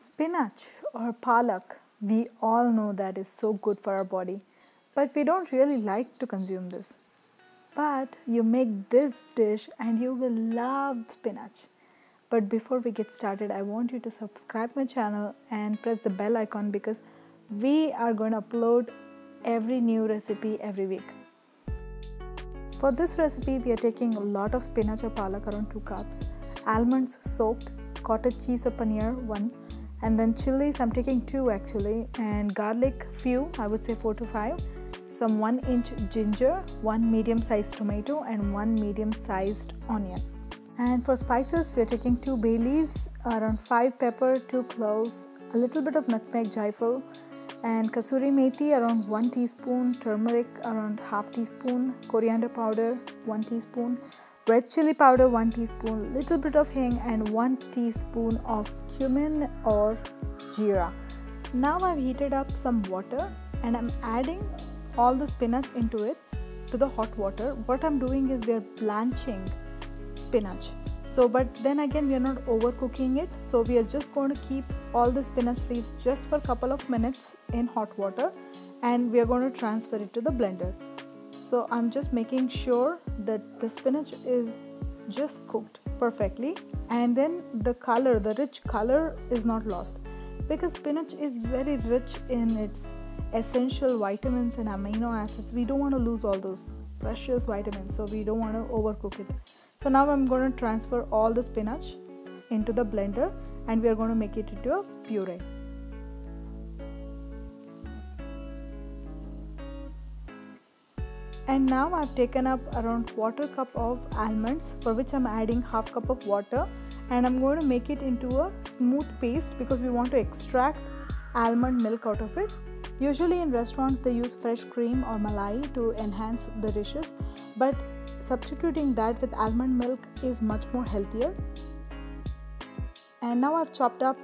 Spinach or palak, we all know that is so good for our body, but we don't really like to consume this. But you make this dish and you will love spinach. But before we get started, I want you to subscribe my channel and press the bell icon because we are going to upload every new recipe every week. For this recipe, we are taking a lot of spinach or palak, around 2 cups, almonds soaked, cottage cheese or paneer 1, and then chilies, I'm taking 2 actually, and garlic few, I would say 4 to 5, some 1-inch ginger, 1 medium-sized tomato and 1 medium-sized onion. And for spices, we are taking 2 bay leaves, around 5 pepper, 2 cloves, a little bit of nutmeg, jaifal, and kasuri methi around 1 teaspoon, turmeric around half teaspoon, coriander powder 1 teaspoon, red chili powder 1 teaspoon, little bit of hing and 1 teaspoon of cumin or jeera. Now I've heated up some water and I'm adding all the spinach into it to the hot water. What I'm doing is we are blanching spinach. So, but then again we are not overcooking it. So we are just going to keep all the spinach leaves just for a couple of minutes in hot water and we are going to transfer it to the blender. So I'm just making sure that the spinach is just cooked perfectly and then the color, the rich color is not lost because spinach is very rich in its essential vitamins and amino acids. We don't want to lose all those precious vitamins, so we don't want to overcook it. So now I'm going to transfer all the spinach into the blender and we are going to make it into a puree. And now I've taken up around 1/4 cup of almonds, for which I'm adding half cup of water, and I'm going to make it into a smooth paste because we want to extract almond milk out of it. Usually in restaurants they use fresh cream or malai to enhance the dishes, but substituting that with almond milk is much more healthier. And now I've chopped up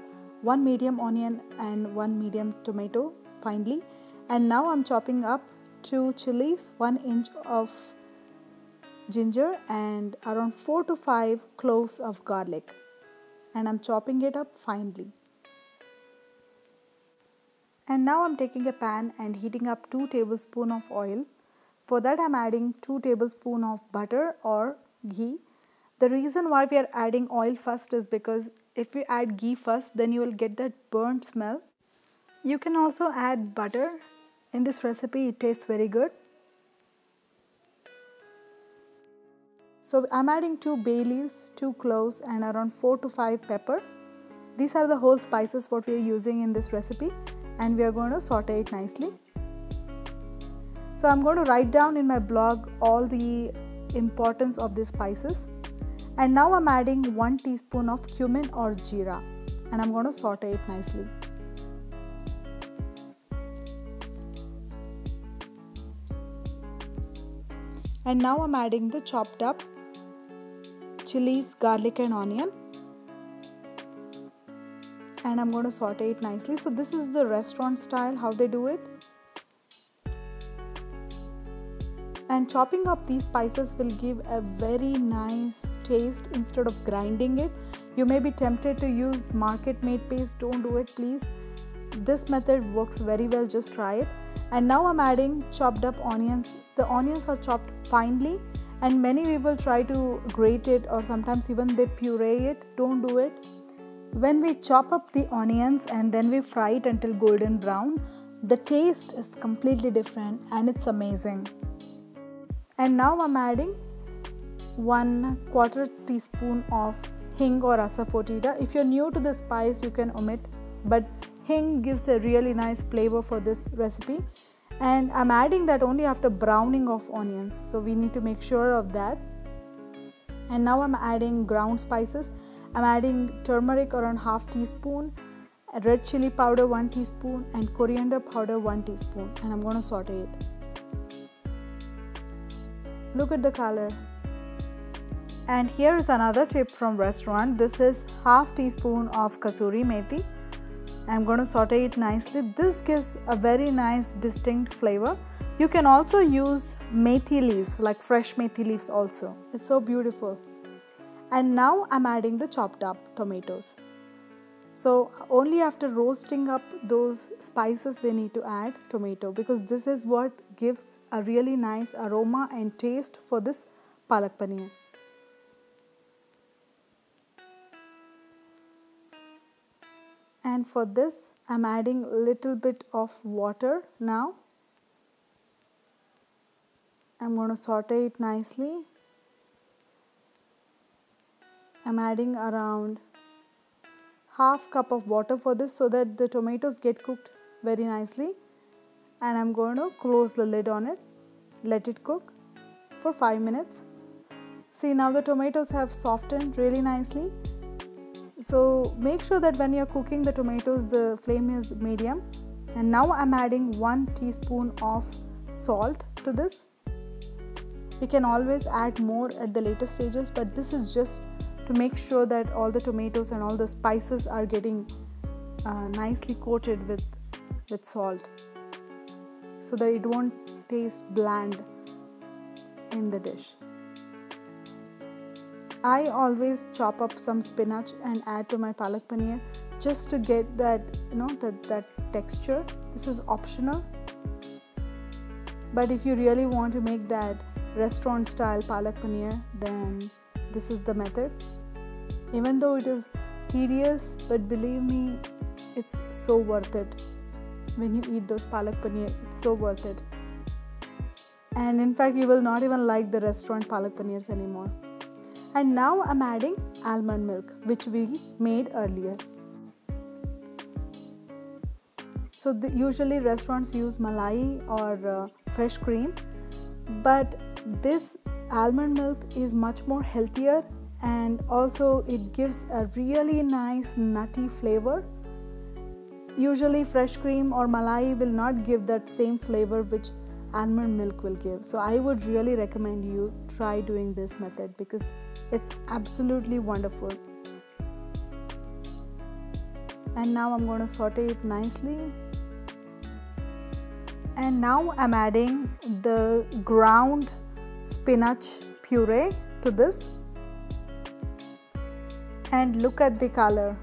1 medium onion and 1 medium tomato finely, and now I'm chopping up 2 chilies, 1 inch of ginger and around 4 to 5 cloves of garlic, and I'm chopping it up finely. And now I'm taking a pan and heating up 2 tablespoons of oil. For that I'm adding 2 tablespoons of butter or ghee. The reason why we are adding oil first is because if we add ghee first, then you will get that burnt smell. You can also add butter. In this recipe it tastes very good. So I'm adding 2 bay leaves, 2 cloves and around 4 to 5 pepper. These are the whole spices what we are using in this recipe, and we are going to saute it nicely. So I'm going to write down in my blog all the importance of these spices. And now I'm adding 1 teaspoon of cumin or jeera and I'm going to saute it nicely. And now I'm adding the chopped up chilies, garlic and onion, and I'm going to saute it nicely. So this is the restaurant style how they do it. And chopping up these spices will give a very nice taste instead of grinding it. You may be tempted to use market made paste. Don't do it, please. This method works very well, just try it. And now I'm adding chopped up onions. The onions are chopped finely and many people try to grate it or sometimes even they puree it. Don't do it. When we chop up the onions and then we fry it until golden brown, the taste is completely different and it's amazing. And now I'm adding 1/4 teaspoon of hing or asafoetida. If you're new to the spice, you can omit, but hing gives a really nice flavor for this recipe. And I'm adding that only after browning of onions, so we need to make sure of that. And now I'm adding ground spices. I'm adding turmeric around half teaspoon, red chili powder 1 teaspoon and coriander powder 1 teaspoon, and I'm going to saute it. Look at the color. And here is another tip from restaurant. This is half teaspoon of kasuri methi. I'm going to saute it nicely. This gives a very nice distinct flavor. You can also use methi leaves, like fresh methi leaves also. It's so beautiful. And now I'm adding the chopped up tomatoes. So only after roasting up those spices we need to add tomato, because this is what gives a really nice aroma and taste for this palak paneer. And for this I'm adding a little bit of water now. I'm going to saute it nicely. I'm adding around half cup of water for this so that the tomatoes get cooked very nicely, and I'm going to close the lid on it, let it cook for 5 minutes. See, now the tomatoes have softened really nicely. So make sure that when you're cooking the tomatoes the flame is medium. And now I'm adding 1 teaspoon of salt to this. We can always add more at the later stages, but this is just to make sure that all the tomatoes and all the spices are getting nicely coated with salt, so that it won't taste bland in the dish. I always chop up some spinach and add to my palak paneer just to get that, that texture. This is optional, but if you really want to make that restaurant style palak paneer, then this is the method. Even though it is tedious, but believe me, it's so worth it. When you eat those palak paneer, it's so worth it. And in fact, you will not even like the restaurant palak paneers anymore. And now I'm adding almond milk, which we made earlier. So usually restaurants use malai or fresh cream, but this almond milk is much more healthier, and also it gives a really nice nutty flavor. Usually fresh cream or malai will not give that same flavor which almond milk will give. So I would really recommend you try doing this method because it's absolutely wonderful. And now I'm going to saute it nicely. And now I'm adding the ground spinach puree to this. And look at the color.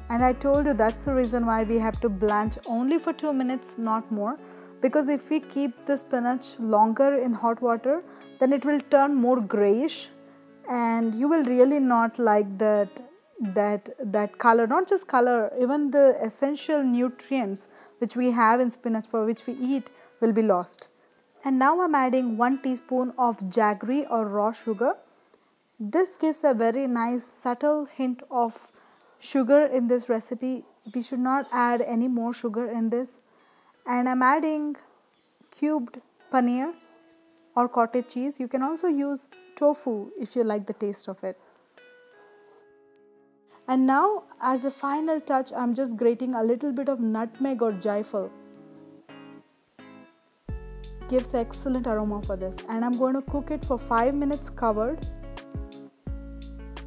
And I told you that's the reason why we have to blanch only for 2 minutes, not more. Because if we keep the spinach longer in hot water, then it will turn more grayish, and you will really not like that color. Not just color, even the essential nutrients which we have in spinach for which we eat will be lost. And now I'm adding 1 teaspoon of jaggery or raw sugar. This gives a very nice subtle hint of sugar in this recipe. We should not add any more sugar in this. And I'm adding cubed paneer or cottage cheese. You can also use tofu if you like the taste of it. And now as a final touch, I'm just grating a little bit of nutmeg or jaifal. Gives excellent aroma for this. And I'm going to cook it for 5 minutes covered,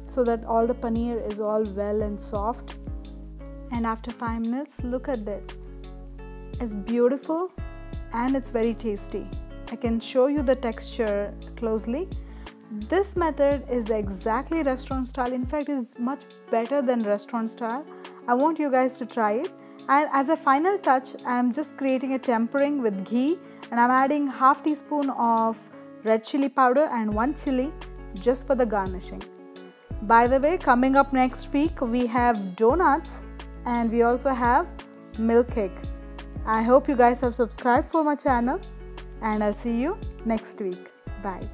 so that all the paneer is all well and soft. And after 5 minutes, look at that. It's beautiful and it's very tasty. I can show you the texture closely. This method is exactly restaurant style. In fact, it's much better than restaurant style. I want you guys to try it. And as a final touch, I'm just creating a tempering with ghee, and I'm adding half teaspoon of red chili powder and 1 chili just for the garnishing. By the way, coming up next week, we have donuts and we also have milk cake. I hope you guys have subscribed for my channel, and I'll see you next week. Bye.